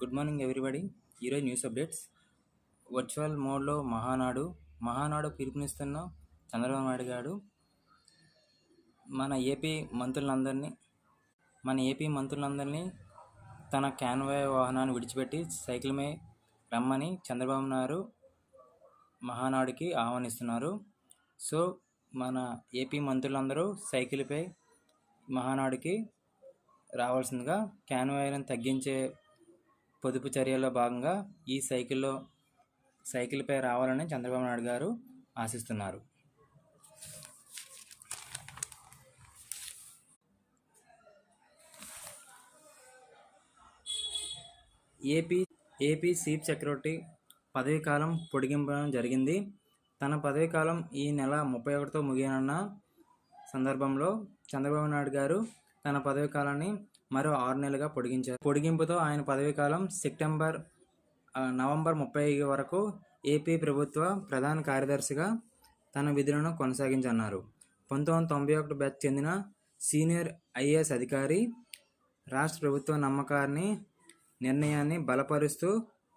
Good morning everybody. ఈరోజు news updates. Virtual మోడ్లో మహానాడు పిలుపునిస్తున్న చంద్రబాబు నాయుడు గారు మన ఏపీ మంత్రులందరినీ తన క్యాన్వాయ్ వాహనాన్ని విడిచిపెట్టి సైకిల్పై రమ్మని చంద్రబాబు నాయుడు మహానాడుకి ఆహ్వానిస్తున్నారు. సో మన ఏపీ మంత్రులందరూ సైకిల్పై మహానాడుకి రావాల్సిందిగా క్యాన్వాయ్లను తగ్గించే పొదుపు చర్యల్లో భాగంగా ఈ సైకిల్పై రావాలని చంద్రబాబు నాయుడు గారు ఆశిస్తున్నారు. ఏపీ చీఫ్ సెక్రటరీ పదవీ కాలం పొడిగింపడం జరిగింది. తన పదవీ కాలం ఈ నెల 31తో ముగియనున్న సందర్భంలో చంద్రబాబు నాయుడు గారు తన పదవీ కాలాన్ని మరో 6 నెలలుగా పొడిగించారు. పొడిగింపుతో ఆయన పదవీ కాలం నవంబర్ 30 వరకు ఏపీ ప్రభుత్వ ప్రధాన కార్యదర్శిగా తన విధులను కొనసాగించన్నారు. 1991 బ్యాచ్ చెందిన సీనియర్ ఐఏఎస్ అధికారి రాష్ట్ర ప్రభుత్వ నిర్ణయాన్ని బలపరుస్తూ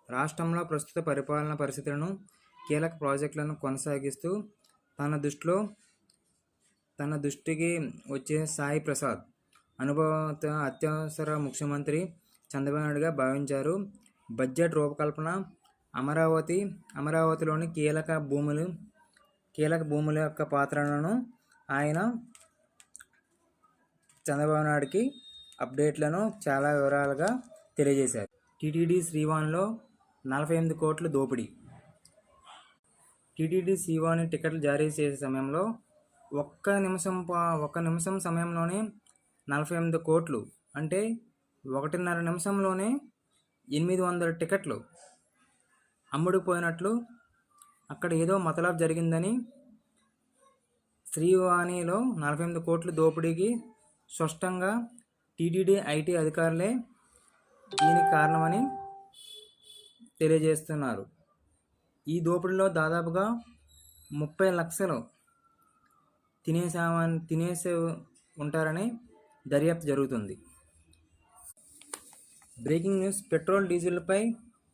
రాష్ట్రంలో ప్రస్తుత పరిపాలనా పరిస్థితులను, కీలక ప్రాజెక్టులను కొనసాగిస్తూ తన దృష్టికి వచ్చే సాయి ప్రసాద్ అనుభవంతో అత్యవసర ముఖ్యమంత్రి చంద్రబాబు నాయుడుగా భావించారు. బడ్జెట్ రూపకల్పన, అమరావతిలోని కీలక భూముల యొక్క పాత్రలను ఆయన చంద్రబాబు నాయుడుకి అప్డేట్లను చాలా వివరాలుగా తెలియజేశారు. టీటీడీ శ్రీవాణిలో 48 కోట్ల దోపిడీ. టీటీడీ శ్రీవాణి టికెట్లు జారీ చేసే సమయంలో ఒక్క నిమిషం సమయంలోనే 48 కోట్లు అంటే 1.5 నిమిషంలోనే 800 టికెట్లు అమ్ముడుపోయినట్లు, అక్కడ ఏదో మతలబ్ జరిగిందని, శ్రీవాణిలో 48 కోట్ల దోపిడీకి స్పష్టంగా టీటీడీ ఐటీ అధికారులే దీనికి కారణమని తెలియజేస్తున్నారు. ఈ దోపిడీలో దాదాపుగా 30 లక్షలు తినేసే ఉంటారని దర్యాప్తు జరుగుతుంది. Breaking news. పెట్రోల్ డీజిల్పై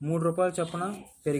3 రూపాయల చొప్పున పెరిగి